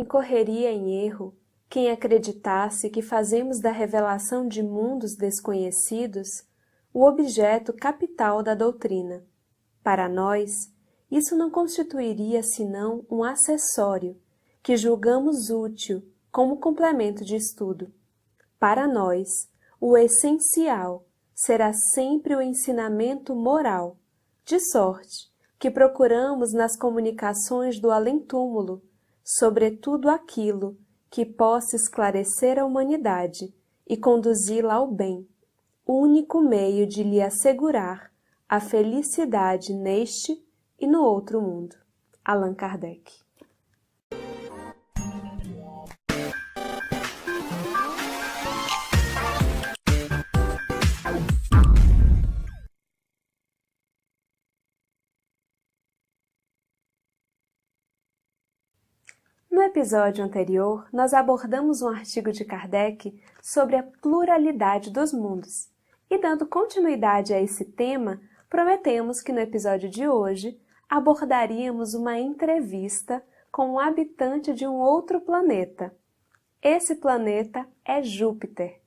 Incorreria em erro quem acreditasse que fazemos da revelação de mundos desconhecidos o objeto capital da doutrina. Para nós, isso não constituiria senão um acessório que julgamos útil como complemento de estudo. Para nós, o essencial será sempre o ensinamento moral, de sorte que procuramos nas comunicações do além-túmulo, sobretudo aquilo que possa esclarecer a humanidade e conduzi-la ao bem, único meio de lhe assegurar a felicidade neste e no outro mundo. Allan Kardec. No episódio anterior, nós abordamos um artigo de Kardec sobre a pluralidade dos mundos. E dando continuidade a esse tema, prometemos que no episódio de hoje abordaríamos uma entrevista com um habitante de um outro planeta. Esse planeta é Júpiter.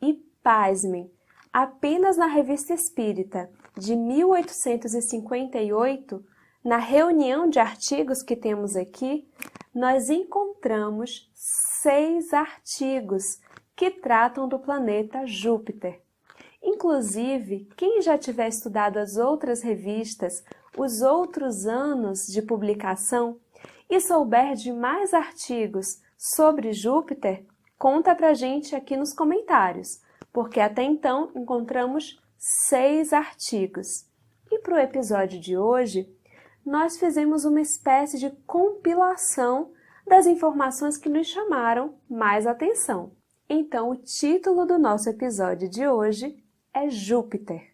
E, pasmem, apenas na Revista Espírita de 1858, na reunião de artigos que temos aqui, nós encontramos 6 artigos que tratam do planeta Júpiter. Inclusive, quem já tiver estudado as outras revistas, os outros anos de publicação e souber de mais artigos sobre Júpiter, conta pra gente aqui nos comentários, porque até então encontramos 6 artigos. E para o episódio de hoje, nós fizemos uma espécie de compilação das informações que nos chamaram mais atenção. Então, o título do nosso episódio de hoje é Júpiter.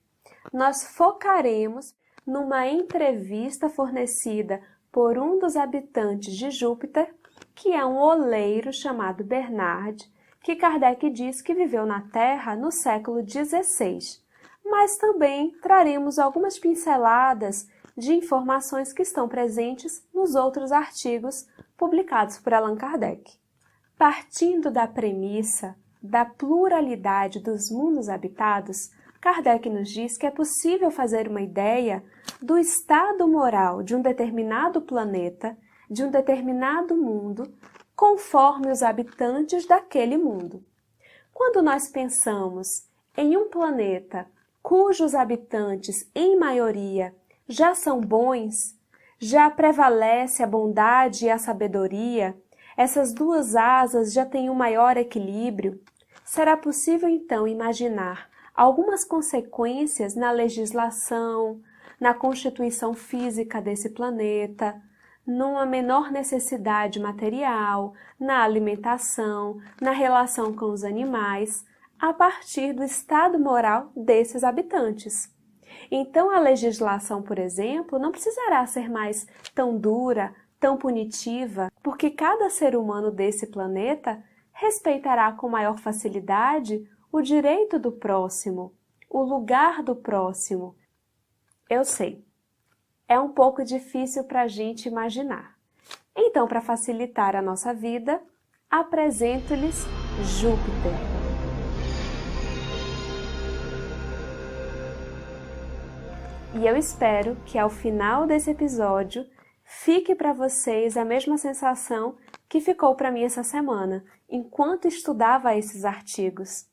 Nós focaremos numa entrevista fornecida por um dos habitantes de Júpiter, que é um oleiro chamado Bernard, que Kardec diz que viveu na Terra no século XVI. Mas também traremos algumas pinceladas de informações que estão presentes nos outros artigos publicados por Allan Kardec. Partindo da premissa da pluralidade dos mundos habitados, Kardec nos diz que é possível fazer uma ideia do estado moral de um determinado planeta, de um determinado mundo, conforme os habitantes daquele mundo. Quando nós pensamos em um planeta cujos habitantes, em maioria, já são bons, já prevalece a bondade e a sabedoria, essas duas asas já têm um maior equilíbrio, será possível então imaginar algumas consequências na legislação, na constituição física desse planeta, numa menor necessidade material, na alimentação, na relação com os animais, a partir do estado moral desses habitantes. Então, a legislação, por exemplo, não precisará ser mais tão dura, tão punitiva, porque cada ser humano desse planeta respeitará com maior facilidade o direito do próximo, o lugar do próximo. Eu sei, é um pouco difícil para a gente imaginar. Então, para facilitar a nossa vida, apresento-lhes Júpiter. E eu espero que ao final desse episódio fique para vocês a mesma sensação que ficou para mim essa semana, enquanto estudava esses artigos.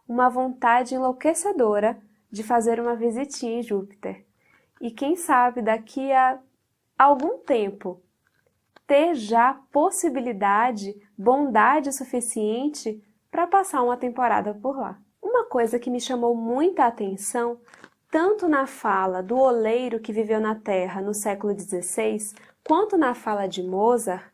Uma vontade enlouquecedora de fazer uma visitinha em Júpiter. E quem sabe daqui a algum tempo ter já possibilidade, bondade suficiente para passar uma temporada por lá. Uma coisa que me chamou muita atenção, tanto na fala do oleiro que viveu na Terra no século XVI, quanto na fala de Mozart,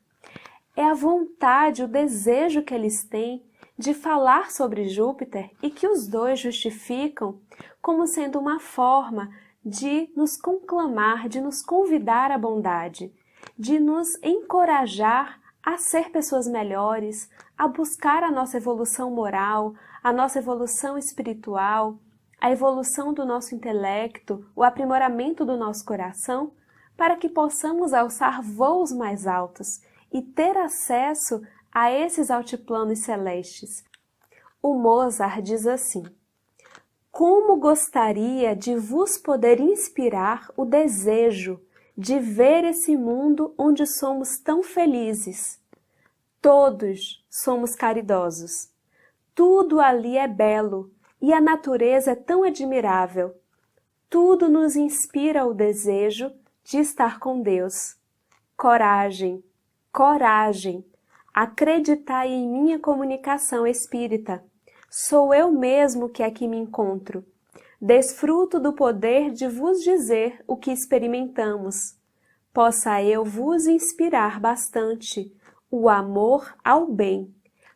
é a vontade, o desejo que eles têm de falar sobre Júpiter e que os dois justificam como sendo uma forma de nos conclamar, de nos convidar à bondade, de nos encorajar a ser pessoas melhores, a buscar a nossa evolução moral, a nossa evolução espiritual, a evolução do nosso intelecto, o aprimoramento do nosso coração, para que possamos alçar voos mais altos e ter acesso a esses altiplanos celestes. O Mozart diz assim: como gostaria de vos poder inspirar o desejo de ver esse mundo onde somos tão felizes. Todos somos caridosos. Tudo ali é belo e a natureza é tão admirável. Tudo nos inspira o desejo de estar com Deus. Coragem, coragem, acreditai em minha comunicação espírita. Sou eu mesmo que aqui me encontro. Desfruto do poder de vos dizer o que experimentamos. Possa eu vos inspirar bastante o amor ao bem,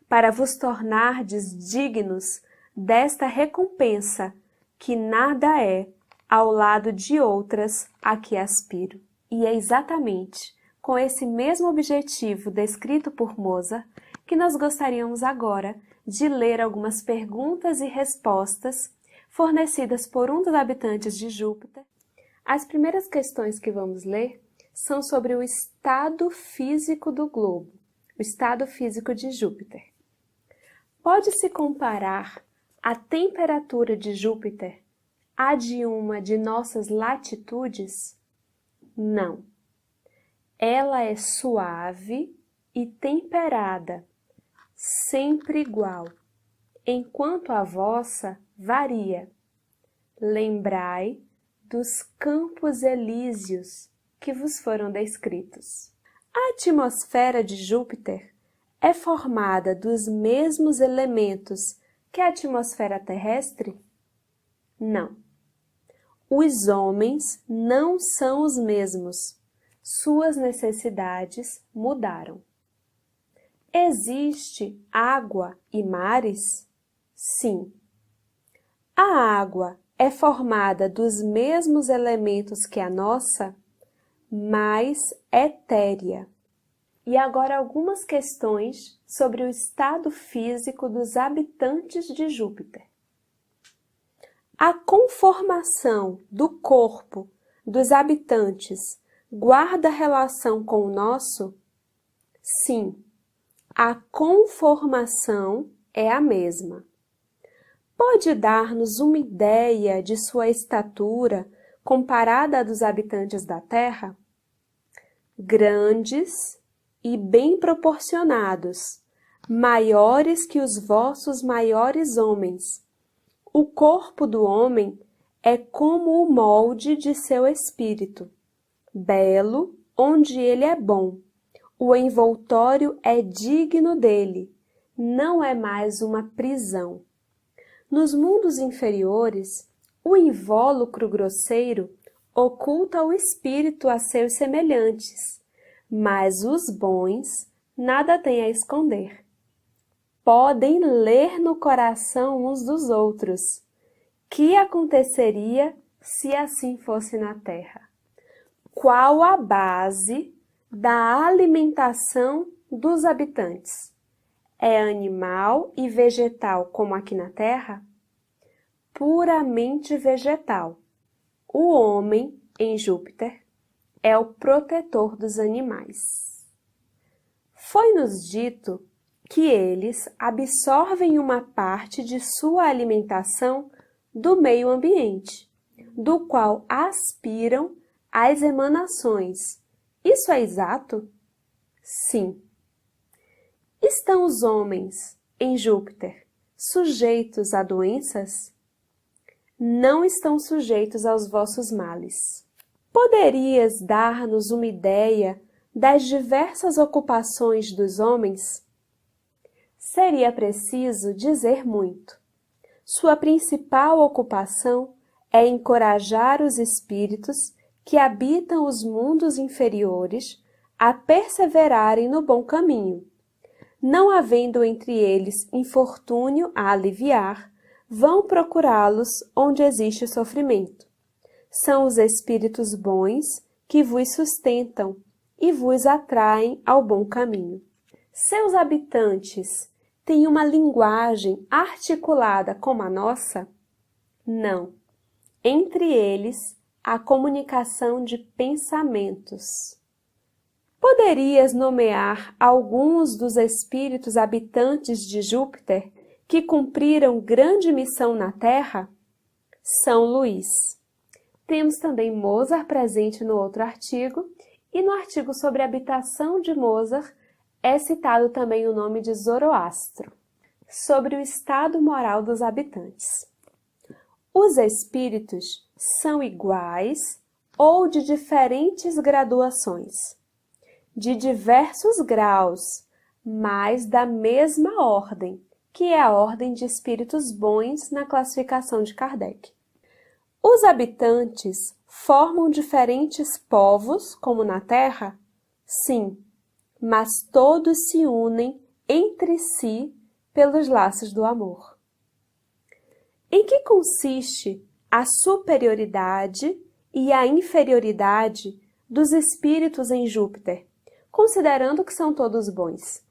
para vos tornardes dignos desta recompensa, que nada é ao lado de outras a que aspiro. E é exatamente com esse mesmo objetivo descrito por Mozart que nós gostaríamos agora de ler algumas perguntas e respostas fornecidas por um dos habitantes de Júpiter. As primeiras questões que vamos ler são sobre o estado físico do globo, o estado físico de Júpiter. Pode-se comparar a temperatura de Júpiter à de uma de nossas latitudes? Não. Ela é suave e temperada, sempre igual, enquanto a vossa varia. Lembrai dos campos elíseos que vos foram descritos. A atmosfera de Júpiter é formada dos mesmos elementos que a atmosfera terrestre? Não. Os homens não são os mesmos. Suas necessidades mudaram. Existe água e mares? Sim. A água é formada dos mesmos elementos que a nossa, mas etérea. E agora algumas questões sobre o estado físico dos habitantes de Júpiter. A conformação do corpo dos habitantes guarda relação com o nosso? Sim, a conformação é a mesma. Pode dar-nos uma ideia de sua estatura comparada à dos habitantes da Terra? Grandes e bem proporcionados, maiores que os vossos maiores homens. O corpo do homem é como o molde de seu espírito, belo onde ele é bom. O envoltório é digno dele, não é mais uma prisão. Nos mundos inferiores, o invólucro grosseiro oculta o espírito a seus semelhantes, mas os bons nada têm a esconder. Podem ler no coração uns dos outros. Que aconteceria se assim fosse na Terra? Qual a base da alimentação dos habitantes? É animal e vegetal como aqui na Terra? Puramente vegetal. O homem, em Júpiter, é o protetor dos animais. Foi-nos dito que eles absorvem uma parte de sua alimentação do meio ambiente, do qual aspiram as emanações. Isso é exato? Sim. Estão os homens, em Júpiter, sujeitos a doenças? Não estão sujeitos aos vossos males. Poderias dar-nos uma ideia das diversas ocupações dos homens? Seria preciso dizer muito. Sua principal ocupação é encorajar os espíritos que habitam os mundos inferiores a perseverarem no bom caminho. Não havendo entre eles infortúnio a aliviar, vão procurá-los onde existe sofrimento. São os espíritos bons que vos sustentam e vos atraem ao bom caminho. Seus habitantes têm uma linguagem articulada como a nossa? Não. Entre eles, há comunicação de pensamentos. Poderias nomear alguns dos espíritos habitantes de Júpiter que cumpriram grande missão na Terra? São Luís. Temos também Mozart presente no outro artigo, e no artigo sobre a habitação de Mozart é citado também o nome de Zoroastro. Sobre o estado moral dos habitantes. Os espíritos são iguais ou de diferentes graduações, de diversos graus, mas da mesma ordem, que é a ordem de espíritos bons na classificação de Kardec. Os habitantes formam diferentes povos, como na Terra? Sim, mas todos se unem entre si pelos laços do amor. Em que consiste a superioridade e a inferioridade dos espíritos em Júpiter, considerando que são todos bons?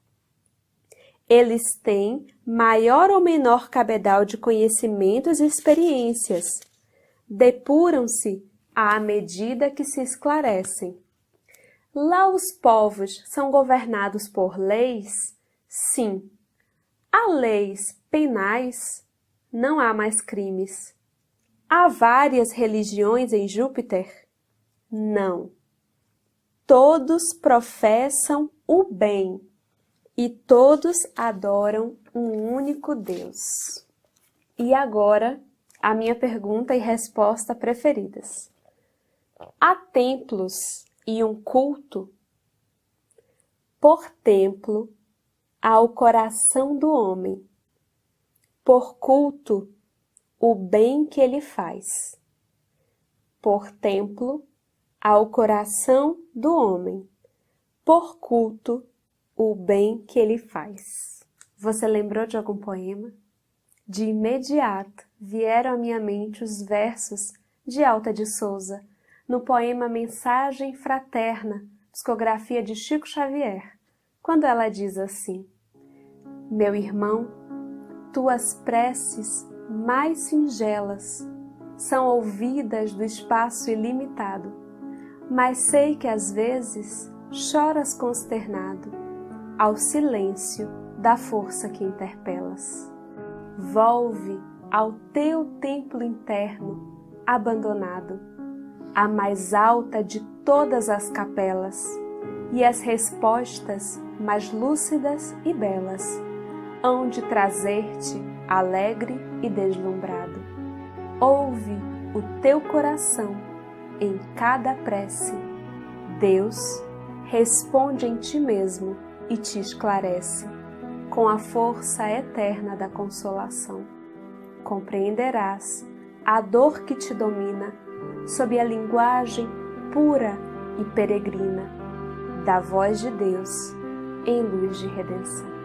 Eles têm maior ou menor cabedal de conhecimentos e experiências. Depuram-se à medida que se esclarecem. Lá os povos são governados por leis? Sim. Há leis penais? Não há mais crimes. Há várias religiões em Júpiter? Não. Todos professam o bem e todos adoram um único Deus. E agora, a minha pergunta e resposta preferidas. Há templos e um culto? Por templo, ao coração do homem, por culto, o bem que ele faz. Por templo, ao coração do homem, por culto, o bem que ele faz. Você lembrou de algum poema? De imediato vieram à minha mente os versos de Alta de Souza, no poema Mensagem Fraterna, psicografia de Chico Xavier, quando ela diz assim: meu irmão, tuas preces mais singelas são ouvidas do espaço ilimitado, mas sei que às vezes choras consternado ao silêncio da força que interpelas. Volve ao teu templo interno abandonado, a mais alta de todas as capelas, e as respostas mais lúcidas e belas hão de trazer-te alegre e deslumbrado. Ouve o teu coração em cada prece. Deus responde em ti mesmo e te esclarece, com a força eterna da consolação. Compreenderás a dor que te domina sob a linguagem pura e peregrina da voz de Deus em luz de redenção.